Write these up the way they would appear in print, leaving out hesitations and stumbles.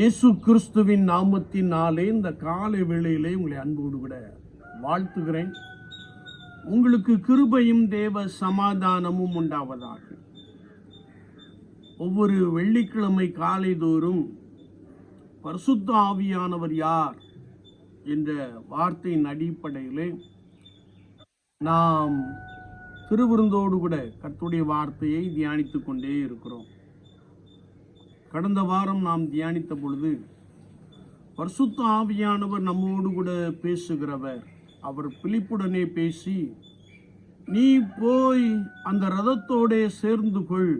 இயேசு கிறிஸ்துவின் நாமத்தினாலே இந்த காலை வேளையிலே உங்களை அன்போடு கூட வாழ்த்துகிறேன். உங்களுக்கு கிருபையும் தேவ சமாதானமும் உண்டாவதாக. ஒவ்வொரு வெள்ளிக்கிழமை காலை தோறும் பரிசுத்த ஆவியானவர் யார் என்ற வார்த்தையின் அடிப்படையிலே நாம் திருவிருந்தோடு கூட கர்த்தருடைய வார்த்தையை தியானித்துக் கொண்டே இருக்கிறோம். கடந்த வாரம் நாம் தியானித்த பொழுது பரிசுத்த ஆவியானவர் நம்மோடு கூட பேசுகிறவர். அவர் பிலிப்புடனே பேசி, நீ போய் அந்த ரதத்தோடே சேர்ந்து கொள்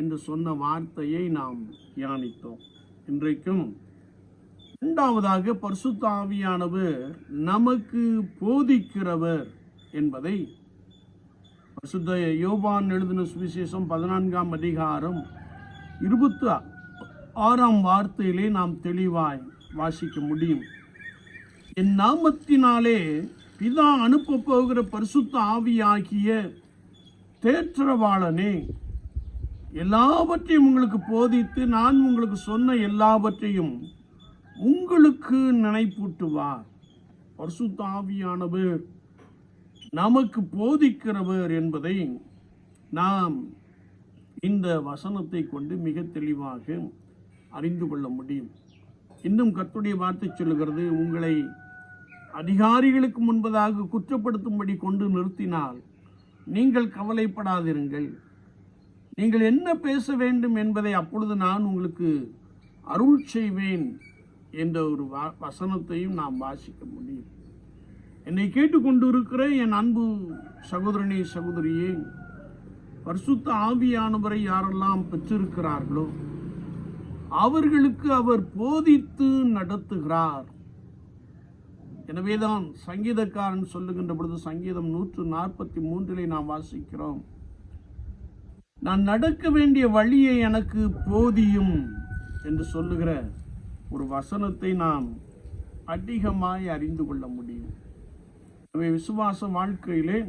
என்று சொன்ன வார்த்தையை நாம் தியானித்தோம். இன்றைக்கும் இரண்டாவதாக பரிசுத்த ஆவியானவர் நமக்கு போதிக்கிறவர் என்பதை பரிசுத்த யோவான் எழுதின சுவிசேஷம் 14ஆம் அதிகாரம் 26ஆம் வார்த்தையிலே நாம் தெளிவாய் வாசிக்க முடியும். என் நாமத்தினாலே பிதா அனுப்ப போகிற பரிசுத்த ஆவியாகிய தேற்றரவாளனே எல்லாவற்றையும் உங்களுக்கு போதித்து நான் உங்களுக்கு சொன்ன எல்லாவற்றையும் உங்களுக்கு நினைப்பூட்டுவார். பரிசுத்த ஆவியானவர் நமக்கு போதிக்கிறவர் என்பதை நாம் இந்த வசனத்தை கொண்டு மிக தெளிவாக அறிந்து கொள்ள முடியும். இன்னும் கர்த்தருடைய வார்த்தை சொல்லுகிறது, உங்களை அதிகாரிகளுக்கு முன்பதாக குற்றப்படுத்தும்படி கொண்டு நிறுத்தினால் நீங்கள் கவலைப்படாதிருங்கள். நீங்கள் என்ன பேச வேண்டும் என்பதை அப்பொழுது நான் உங்களுக்கு அருள் செய்வேன் என்ற ஒரு வசனத்தையும் நாம் வாசிக்க முடியும். என்னை கேட்டுக்கொண்டு இருக்கிற என் அன்பு சகோதரனே சகோதரியே, பரிசுத்த ஆவியானவரை யாரெல்லாம் பெற்றிருக்கிறார்களோ அவர்களுக்கு அவர் போதித்து நடத்துகிறார். எனவேதான் சங்கீதக்காரன் சொல்லுகின்ற பொழுது சங்கீதம் 143 நாம் வாசிக்கிறோம், நான் நடக்க வேண்டிய வழியை எனக்கு போதியும் என்று சொல்லுகிற ஒரு வசனத்தை நாம் அதிகமாய் அறிந்து கொள்ள முடியும். எனவே விசுவாச வாழ்க்கையிலே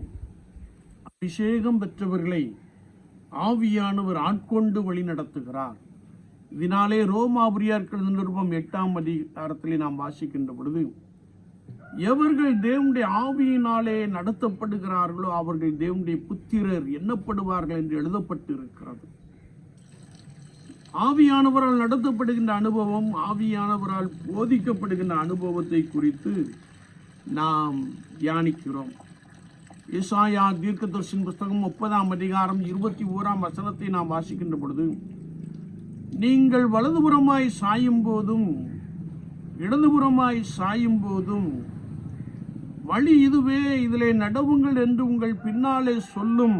அபிஷேகம் பெற்றவர்களை ஆவியானவர் ஆட்கொண்டு வழி நடத்துகிறார். இதனாலே ரோமாபுரியர்கள் நிருபம் 8ஆம் அதிகாரத்திலே நாம் வாசிக்கின்ற பொழுது, எவர்கள் தேவனுடைய ஆவியினாலே நடத்தப்படுகிறார்களோ அவர்கள் தேவனுடைய புத்திரர் எண்ணப்படுவார்கள் என்று எழுதப்பட்டு இருக்கிறது. ஆவியானவரால் நடத்தப்படுகின்ற அனுபவம், ஆவியானவரால் போதிக்கப்படுகின்ற அனுபவத்தை குறித்து நாம் தியானிக்கிறோம். ஏசாயா தீர்க்கதரிசியின் புஸ்தகம் 30ஆம் அதிகாரம் 21ஆம் வசனத்தை நாம் வாசிக்கின்ற பொழுது, நீங்கள் வலதுபுறமாய் சாயும் போதும் இடதுபுறமாய் சாயும் போதும் வழி இதுவே, இதிலே நடவுங்கள் என்று உங்கள் பின்னாலே சொல்லும்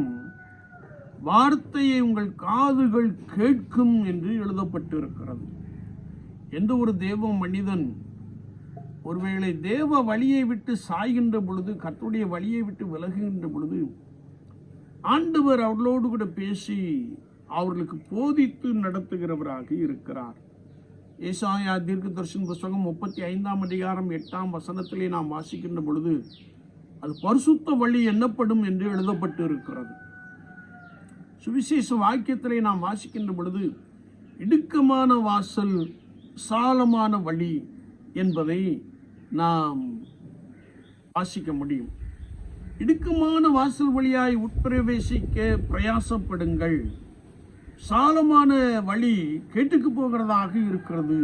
வார்த்தையை உங்கள் காதுகள் கேட்கும் என்று எழுதப்பட்டிருக்கிறது. எந்த ஒரு தேவ மனிதன் ஒருவேளை தேவ வழியை விட்டு சாய்கின்ற பொழுது, கர்த்தருடைய வழியை விட்டு விலகுகின்ற பொழுது, ஆண்டவர் அவர்களோடு கூட பேசி அவர்களுக்கு போதித்து நடத்துகிறவராக இருக்கிறார். ஏசாயா தீர்க்கதரிசியின் புஸ்தகம் 35ஆம் அதிகாரம் 8ஆம் வசனத்திலே நாம் வாசிக்கின்ற பொழுது, அது பரிசுத்த வழி என்னப்படும் என்று எழுதப்பட்டு இருக்கிறது. சுவிசேஷ வாக்கியத்திலே நாம் வாசிக்கின்ற பொழுது, இடுக்கமான வாசல் விசாலமான வழி என்பதை நாம் வாசிக்க முடியும். இடுக்கமான வாசல் வழியாய் உட்பிரவேசிக்க பிரயாசப்படுங்கள், விசாலமான வழி கேட்டுக்கு போகிறதாக இருக்கிறது,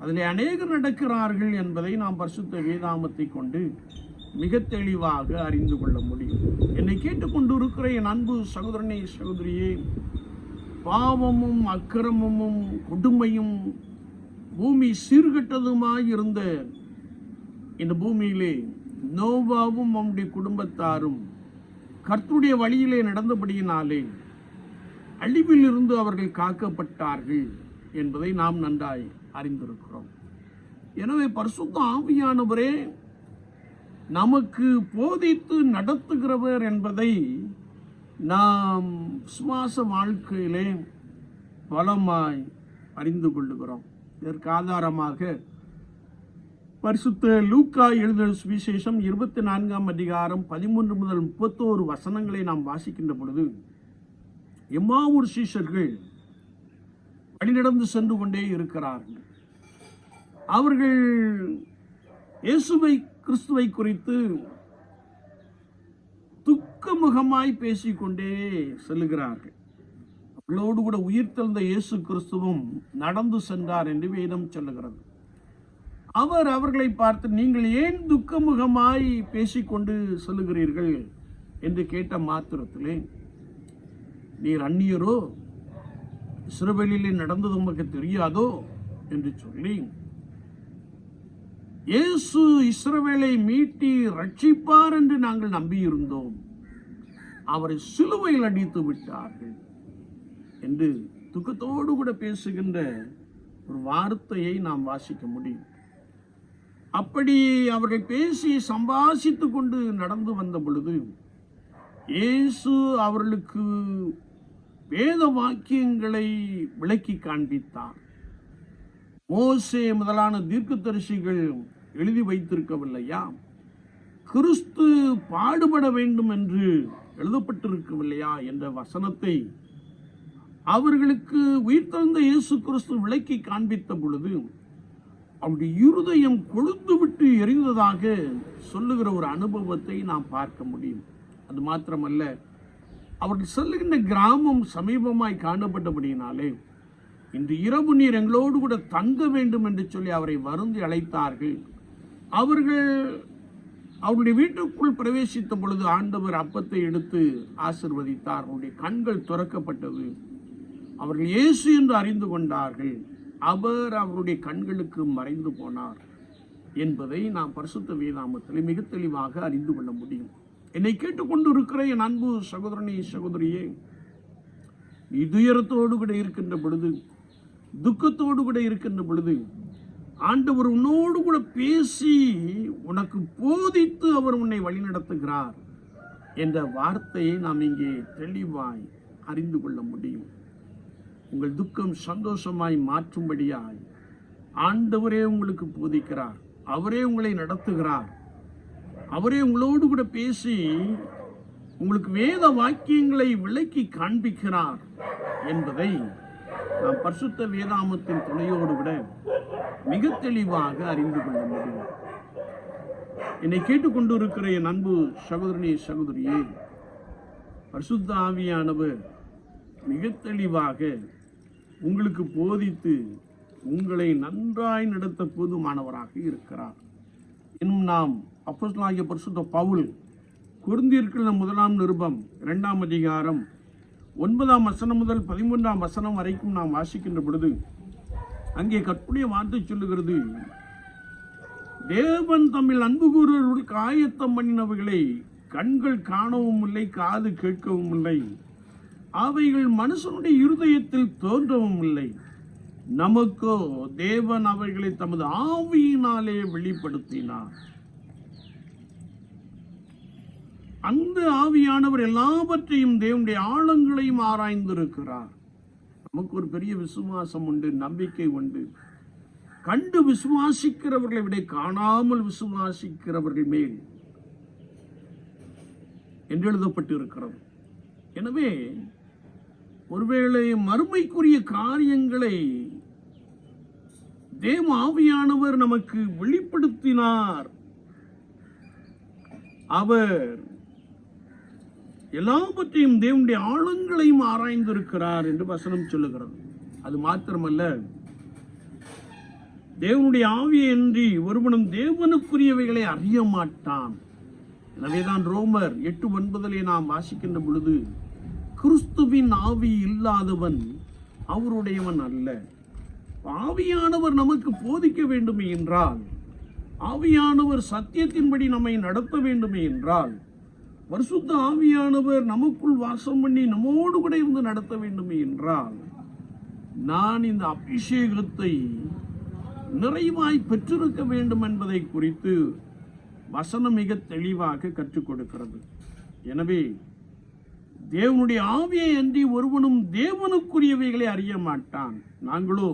அதிலே அநேகர் நடக்கிறார்கள் என்பதை நாம் பரிசுத்த வேதாமத்தை கொண்டு மிக தெளிவாக அறிந்து கொள்ள முடியும். என்னை கேட்டுக்கொண்டு இருக்கிற என் அன்பு சகோதரனே சகோதரியே, பாவமும் அக்கிரமமும் கொடுமையும் பூமி சீர்கட்டதுமாய் இருந்த இந்த பூமியிலே நோவாவும் அவனுடைய குடும்பத்தாரும் கர்த்தருடைய வழியிலே நடந்தபடியினாலே அழிவில் இருந்து அவர்கள் காக்கப்பட்டார்கள் என்பதை நாம் நன்றாய் அறிந்திருக்கிறோம். எனவே பரிசுத்த ஆவியானவரே நமக்கு போதித்து நடத்துகிறவர் என்பதை நாம் விசுவாச வாழ்க்கையிலே பலமாய் அறிந்து கொள்ளுகிறோம். இதற்கு ஆதாரமாக பரிசுத்த லூக்கா எழுதின சுவிசேஷம் 24ஆம் அதிகாரம் 13 முதல் 31 வசனங்களை நாம் வாசிக்கின்ற பொழுது, எம்மாவூர் சீஷர்கள் வழிநடந்து சென்று கொண்டே இருக்கிறார்கள். அவர்கள் இயேசுவை கிறிஸ்துவை குறித்து துக்கமுகமாய் பேசிக்கொண்டே செல்லுகிறார்கள். அவர்களோடு கூட உயிர்த்தெழுந்த இயேசு கிறிஸ்துவும் நடந்து சென்றார் என்று வேதம் சொல்லுகிறது. அவர் அவர்களை பார்த்து, நீங்கள் ஏன் துக்கமுகமாய் பேசிக்கொண்டு செல்லுகிறீர்கள் என்று கேட்ட மாத்திரத்திலே, நீர் அந்நியரோ, இஸ்ரவேலிலே நடந்தது உமக்கு தெரியாதோ என்று சொல்லி, இயேசு இஸ்ரவேலை மீட்டி ரட்சிப்பார் என்று நாங்கள் நம்பியிருந்தோம், அவரை சிலுவையில் அடித்து விட்டார்கள் என்று துக்கத்தோடு கூட பேசுகின்ற ஒரு வார்த்தையை நாம் வாசிக்க முடியும். அப்படி அவர்கள் பேசி சம்பாஷித்துக் கொண்டு நடந்து வந்த பொழுது இயேசு அவர்களுக்கு வேத வாக்கியங்களை விளக்கி காண்பித்தார். மோசே முதலான தீர்க்கதரிசிகள் எழுதி வைத்திருக்கவில்லையா? கிறிஸ்து பாடுபட வேண்டும் என்று எழுதப்பட்டிருக்கவில்லையா என்ற வசனத்தை அவர்களுக்கு உயிர்த்தெழுந்த இயேசு கிறிஸ்து விளக்கி காண்பித்த பொழுது அவருடைய இருதயம் கொழுந்து விட்டு எரிந்ததாக சொல்லுகிற ஒரு அனுபவத்தை நாம் பார்க்க முடியும். அது மாத்திரமல்ல, அவர்கள் செல்லுகின்ற கிராமம் சமீபமாய் காணப்பட்டபடியினாலே, இன்று இரவு நீர் எங்களோடு கூட தங்க வேண்டும் என்று சொல்லி அவரை வருந்தி அழைத்தார்கள். அவர்கள் அவருடைய வீட்டுக்குள் பிரவேசித்த பொழுது ஆண்டவர் அப்பத்தை எடுத்து ஆசீர்வதித்தார். அவருடைய கண்கள் துறக்கப்பட்டது. அவர்கள் இயேசு என்று அறிந்து கொண்டார்கள். அவர் அவருடைய கண்களுக்கு மறைந்து போனார் என்பதை நாம் பரிசுத்த வேதாகமத்தில் மிக தெளிவாக அறிந்து கொள்ள முடியும். என்னை கேட்டுக்கொண்டு இருக்கிற என் அன்பு சகோதரனே, சகோதரியே, நீ துயரத்தோடு கூட இருக்கின்ற பொழுது, துக்கத்தோடு கூட இருக்கின்ற பொழுது, ஆண்டவர் உன்னோடு கூட பேசி உனக்கு போதித்து அவர் உன்னை வழிநடத்துகிறார் என்ற வார்த்தையை நாம் இங்கே தெளிவாய் அறிந்து கொள்ள முடியும். உங்கள் துக்கம் சந்தோஷமாய் மாற்றும்படியாய் ஆண்டவரே உங்களுக்கு போதிக்கிறார். அவரே உங்களை நடத்துகிறார். அவரே உங்களோடு கூட பேசி உங்களுக்கு வேத வாக்கியங்களை விளக்கி காண்பிக்கிறார் என்பதை நாம் பரிசுத்த வேதாகமத்தின் துணையோடு விட மிக தெளிவாக அறிந்து கொள்ள முடியும். என்னை கேட்டுக்கொண்டு இருக்கிற என் அன்பு சகோதரனே, சகோதரியே, பரிசுத்த ஆவியானவர் மிக தெளிவாக உங்களுக்கு போதித்து உங்களை நன்றாய் நடத்த போதுமானவராக இருக்கிறார். இன்னும் நாம் அப்போஸ்தலனாகிய பரிசுத்த பவுல் கொரிந்தியருக்கு முதலாம் நிருபம் 2ஆம் அதிகாரம் 9ஆம் வசனம் முதல் 13ஆம் வசனம் வரைக்கும் நாம் வாசிக்கின்ற பொழுது அங்கே கற்புடைய வார்த்தை சொல்லுகிறது, தேவன் தம்மில் அன்பு கூறுவர்களுக்கு ஆயத்தம் பண்ணினவைகளை கண்கள் காணவும் இல்லை, காது கேட்கவும் இல்லை, அவைகள் மனுஷனுடைய இருதயத்தில் தோன்றவும் இல்லை. நமக்கோ தேவன் அவைகளை தமது ஆவியினாலே வெளிப்படுத்தினார். அந்த ஆவியானவர் எல்லாவற்றையும் தேவனுடைய ஆழங்களையும் ஆராய்ந்திருக்கிறார். நமக்கு ஒரு பெரிய விசுவாசம் உண்டு, நம்பிக்கை உண்டு. கண்டு விசுவாசிக்கிறவர்களை விட காணாமல் விசுவாசிக்கிறவர்கள் மேல் என்று எழுதப்பட்டு இருக்கிறது. எனவே ஒருவேளை மறுமைக்குரிய காரியங்களை தேவ ஆவியானவர் நமக்கு வெளிப்படுத்தினார். அவர் எல்லாவற்றையும் தேவனுடைய ஆழங்களையும் ஆராய்ந்திருக்கிறார் என்று வசனம் சொல்லுகிறது. அது மாத்திரமல்ல, தேவனுடைய ஆவியின்றி ஒருவனும் தேவனுக்குரியவைகளை அறிய மாட்டான். எனவேதான் ரோமர் 8:9 நாம் வாசிக்கின்ற பொழுது, கிறிஸ்துவின் ஆவி இல்லாதவன் அவருடையவன் அல்ல. ஆவியானவர் நமக்கு போதிக்க வேண்டுமே என்றால், ஆவியானவர் சத்தியத்தின்படி நம்மை நடத்த வேண்டுமே என்றால், பரிசுத்த ஆவியானவர் நமக்குள் வாசம் பண்ணி நம்மோடு கூட இருந்து நடத்த வேண்டுமே என்றால், நான் இந்த அபிஷேகத்தை நிறைவாய் பெற்றிருக்க வேண்டும் என்பதை குறித்து வசனம் மிக தெளிவாக கற்றுக் கொடுக்கிறது. எனவே தேவனுடைய ஆவியை அன்றி ஒருவனும் தேவனுக்குரியவைகளை அறிய மாட்டான். நாங்களோ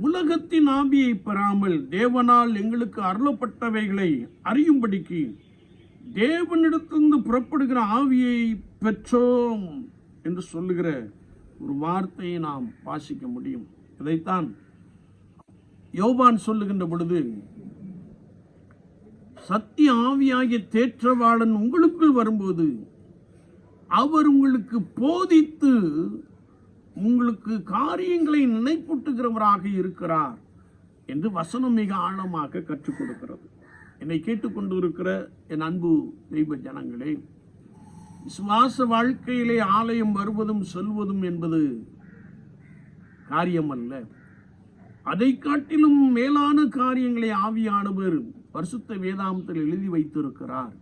உலகத்தின் ஆவியை பெறாமல் தேவனால் எங்களுக்கு அருளப்பட்டவைகளை அறியும்படிக்கு தேவனிடத்திலிருந்து புறப்படுகிற ஆவியை பெற்றோம் என்று சொல்லுகிற ஒரு வார்த்தையை நாம் வாசிக்க முடியும். இதைத்தான் யோவான் சொல்லுகின்ற பொழுது, சத்திய ஆவியாகிய தேற்றவாளன் உங்களுக்குள் வரும்போது அவர் உங்களுக்கு போதித்து உங்களுக்கு காரியங்களை நினைப்பூட்டுகிறவராக இருக்கிறார் என்று வசனம் மிக ஆழமாக கற்றுக் கொடுக்கிறது. என்னை கேட்டுக்கொண்டிருக்கிற என் அன்பு தெய்வ ஜனங்களே, விசுவாச வாழ்க்கையிலே ஆலயம் வருவதும் செல்வதும் என்பது காரியம் அல்ல. அதை காட்டிலும் மேலான காரியங்களை ஆவியானவர் பரிசுத்த வேதாகமத்தில் எழுதி வைத்திருக்கிறார்.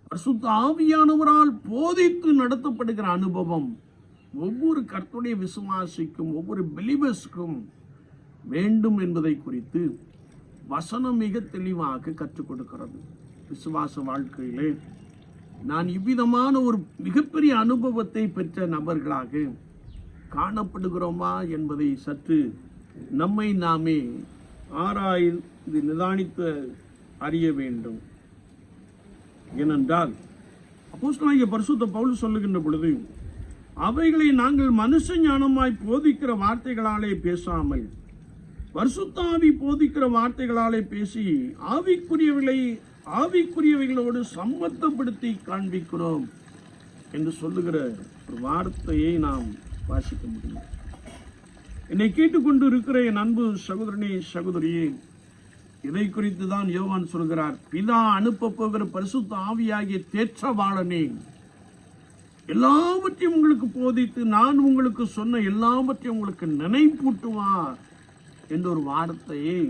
பரிசுத்த ஆவியானவரால் போதித்து நடத்தப்படுகிற அனுபவம் ஒவ்வொரு கர்த்தருடைய விசுவாசிக்கும் ஒவ்வொரு பிலீவர்ஸ்க்கும் வேண்டும் என்பதை குறித்து வசனம் மிக தெளிவாக கற்றுக் கொடுக்கிறது. விசுவாச வாழ்க்கையிலே நான் இவ்விதமான ஒரு மிகப்பெரிய அனுபவத்தை பெற்ற நபர்களாக காணப்படுகிறோமா என்பதை சற்று நம்மை நாமே ஆராய்ந்து நிதானித்து அறிய வேண்டும். ஏனென்றால் அப்போஸ்தலனாகிய பரிசுத்த பவுல் சொல்லுகின்ற பொழுது, அவைகளை நாங்கள் மனுஷ ஞானமாய் போதிக்கிற வார்த்தைகளாலே பேசாமல் பரிசுத்த ஆவி போதிக்கிற வார்த்தைகளாலே பேசி ஆவிக்குரியவைகளோடு சம்மத்தப்படுத்தி காண்பிக்கிறோம் என்று சொல்லுகிற ஒரு வார்த்தையை நாம் வாசிக்க முடியும். என்னை கேட்டுக்கொண்டு இருக்கிற என் அன்பு சகோதரனே, சகோதரியே, இதை குறித்து தான் யோவான் சொல்கிறார், பிதா அனுப்ப போகிற பரிசுத்த ஆவியாகிய தேற்றவாளனே எல்லாவற்றையும் உங்களுக்கு போதித்து நான் உங்களுக்கு சொன்ன எல்லாவற்றையும் உங்களுக்கு நினைப்பூட்டுவார் என்ற ஒரு வார்த்தையை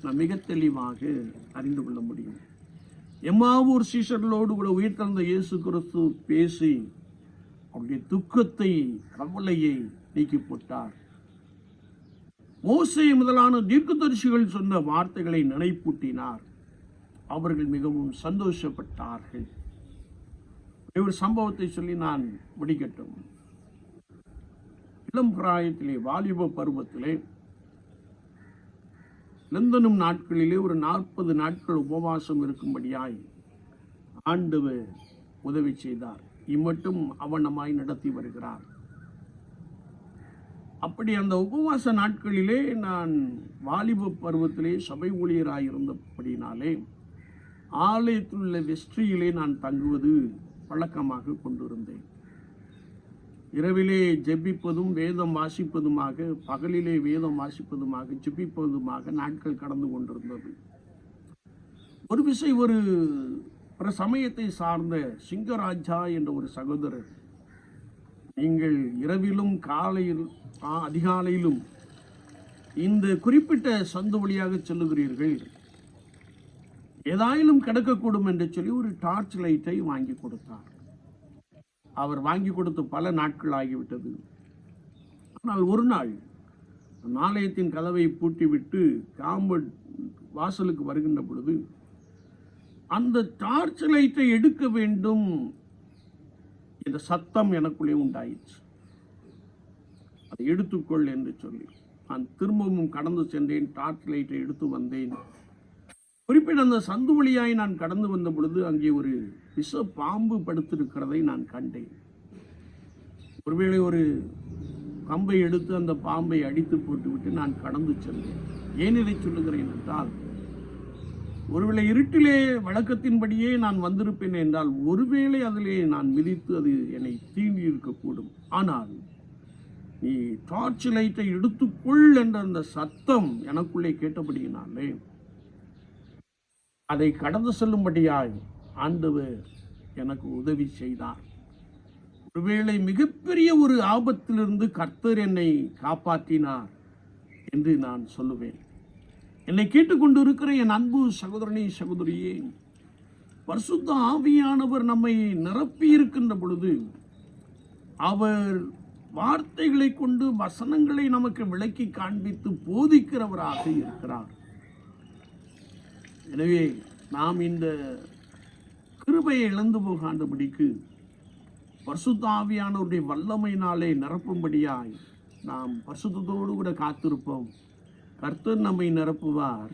நாம் மிக தெளிவாக அறிந்து கொள்ள முடியும். எம்மாவூர் சீஷர்களோடு கூட உயிர்த்தெழுந்த இயேசு கிறிஸ்து பேசி அவருடைய துக்கத்தை, கவலையை நீக்கி போட்டார். மோசே முதலான தீர்க்கதரிசிகள் சொன்ன வார்த்தைகளை நினைப்பூட்டினார். அவர்கள் மிகவும் சந்தோஷப்பட்டார்கள். ஒரு சம்பவத்தை சொல்லி நான் முடிக்கட்டும். இளம் பிராயத்திலே, வாலிப பருவத்திலே, லந்தனும் நாட்களிலே ஒரு 40 நாட்கள் உபவாசம் இருக்கும்படியாய் ஆண்டவர் உதவி செய்தார். இம்மட்டும் அவனமாய் நடத்தி வருகிறார். அப்படி அந்த உபவாச நாட்களிலே நான் வாலிப பருவத்திலே சபை ஊழியராய் இருந்தபடினாலே ஆலயத்தில் உள்ள வெஸ்ட்ரியிலே நான் தங்குவது பழக்கமாக கொண்டிருந்தேன். இரவிலே ஜெபிப்பதும் வேதம் வாசிப்பதுமாக, பகலிலே வேதம் வாசிப்பதுமாக, ஜெபிப்பதுமாக நாட்கள் கடந்து கொண்டிருந்தது. ஒரு விசை ஒரு சமயத்தை சார்ந்த சிங்கராஜா என்ற ஒரு சகோதரர், நீங்கள் இரவிலும் காலையில் அதிகாலையிலும் இந்த குறிப்பிட்ட சந்து வழியாக செல்லுகிறீர்கள், ஏதாயிலும் கிடக்கக்கூடும் என்று சொல்லி ஒரு டார்ச் லைட்டை வாங்கி கொடுத்தார். அவர் வாங்கி கொடுத்து பல நாட்கள் ஆகிவிட்டது. ஆனால் ஒரு நாள் ஆலயத்தின் கதவை பூட்டிவிட்டு காம்பவுண்ட் வாசலுக்கு வருகின்ற பொழுது அந்த டார்ச் லைட்டை எடுக்க வேண்டும் என்ற சத்தம் எனக்குள்ளே உண்டாயிற்று. அதை எடுத்துக்கொள் என்று சொல்லி நான் திரும்பவும் கடந்து சென்றேன். டார்ச் லைட்டை எடுத்து வந்தேன். குறிப்பிட்ட அந்த சந்து வழியாய் நான் கடந்து வந்த பொழுது அங்கே ஒரு விஷ பாம்பு படுத்திருக்கிறதை நான் கண்டேன். ஒருவேளை ஒரு கம்பை எடுத்து அந்த பாம்பை அடித்து போட்டுவிட்டு நான் கடந்து சென்றேன். ஏன் இதை சொல்லுகிறேன் என்றால், ஒருவேளை இருட்டிலே வழக்கத்தின்படியே நான் வந்திருப்பேன் என்றால் ஒருவேளை அதிலே நான் மிதித்து அது என்னை தீண்டி இருக்கக்கூடும். ஆனால் நீ டார்ச் லைட்டை எடுத்துக்கொள் என்ற அந்த சத்தம் எனக்குள்ளே கேட்டபடியினாலே அதை கடந்து செல்லும்படியாய் ஆண்டவர் எனக்கு உதவி செய்தார். ஒருவேளை மிகப்பெரிய ஒரு ஆபத்திலிருந்து கர்த்தர் என்னை காப்பாற்றினார் என்று நான் சொல்லுவேன். என்னை கேட்டுக்கொண்டிருக்கிற என் அன்பு சகோதரனே, சகோதரியே, பரிசுத்த ஆவியானவர் நம்மை நிரப்பி இருக்கின்ற பொழுது அவர் வார்த்தைகளை கொண்டு வசனங்களை நமக்கு விளக்கி காண்பித்து போதிக்கிறவராக இருக்கிறார். எனவே நாம் இந்த கிருபையை இழந்து போகாதபடிக்கு பரிசுத்த ஆவியானவருடைய வல்லமையினாலே நிரப்பும்படியாய் நாம் பரிசுத்தத்தோடு கூட காத்திருப்போம். கர்த்தர் நம்மை நிரப்புவார்.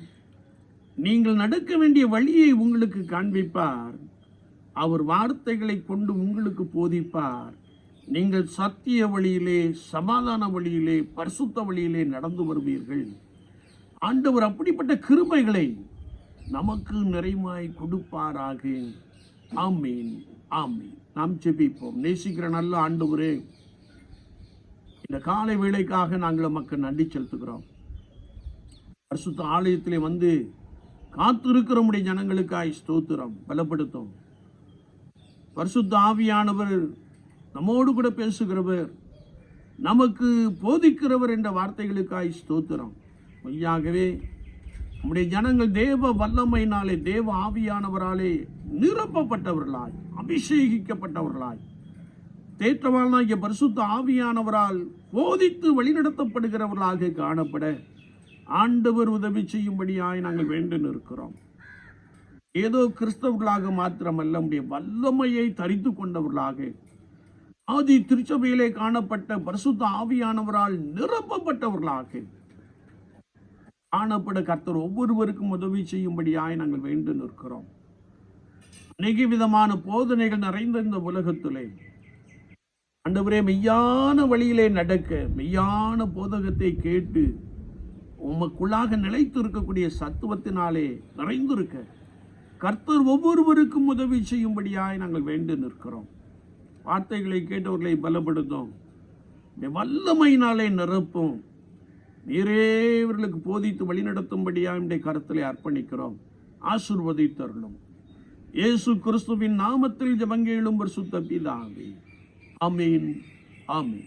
நீங்கள் நடக்க வேண்டிய வழியை உங்களுக்கு காண்பிப்பார். அவர் வார்த்தைகளை கொண்டு உங்களுக்கு போதிப்பார். நீங்கள் சத்திய வழியிலே, சமாதான வழியிலே, பரிசுத்த வழியிலே நடந்து வருவீர்கள். ஆண்டவர் அப்படிப்பட்ட கிருபைகளை நமக்கு நிறைவாய் கொடுப்பாராக. ஆமீன், ஆமீன். நாம் ஜெபிப்போம். நேசிக்கிற நல்ல ஆண்டவரே, இந்த காலை வேளைக்காக நாங்கள் நமக்கு நன்றி செலுத்துகிறோம். பரிசுத்த ஆலயத்திலே வந்து காத்திருக்கிற உம்முடைய ஜனங்களுக்காய் ஸ்தோத்திரம். பலப்படுத்தும். பரிசுத்த ஆவியானவர் நம்மோடு கூட பேசுகிறவர், நமக்கு போதிக்கிறவர் என்ற வார்த்தைகளுக்காய் ஸ்தோத்திரம். மெய்யாகவே நம்முடைய ஜனங்கள் தேவ வல்லமையினாலே, தேவ ஆவியானவராலே நிரப்பப்பட்டவர்களாய், அபிஷேகிக்கப்பட்டவர்களாய், தேற்றவாளனாகிய பரிசுத்த ஆவியானவரால் போதித்து வழிநடத்தப்படுகிறவர்களாக காணப்பட ஆண்டவர் உதவி செய்யும்படியாய் நாங்கள் வேண்டி நிற்கிறோம். ஏதோ கிறிஸ்தவர்களாக மாத்திரமல்ல, நம்முடைய வல்லமையை தரித்து கொண்டவர்களாக, ஆதி திருச்சபையிலே காணப்பட்ட பரிசுத்த ஆவியானவரால் நிரப்பப்பட்டவர்களாக காணப்பட கர்த்தர் ஒவ்வொருவருக்கும் உதவி செய்யும்படியாய் நாங்கள் வேண்டி நிற்கிறோம். அநேக விதமான போதனைகள் நிறைந்த இந்த உலகத்திலே ஆண்டவரே, மெய்யான வழியிலே நடக்க, மெய்யான போதகத்தை கேட்டு உமக்குள்ளாக நிலைத்து இருக்கக்கூடிய சத்துவத்தினாலே நிறைந்திருக்க கர்த்தர் ஒவ்வொருவருக்கும் உதவி செய்யும்படியாய் நாங்கள் வேண்டி நிற்கிறோம். வார்த்தைகளை கேட்டவர்களை பலப்படுத்தும், வல்லமையினாலே நிரப்பும். நீரே இவர்களுக்கு போதித்து வழிநடத்தும்படியாய் இந்த கருத்திலே அர்ப்பணிக்கிறோம். ஆசீர்வதித்தருளும். இயேசு கிறிஸ்துவின் நாமத்தில் ஜெபங்கேளும் பரிசுத்த பிதாவே. ஆமீன், ஆமீன்.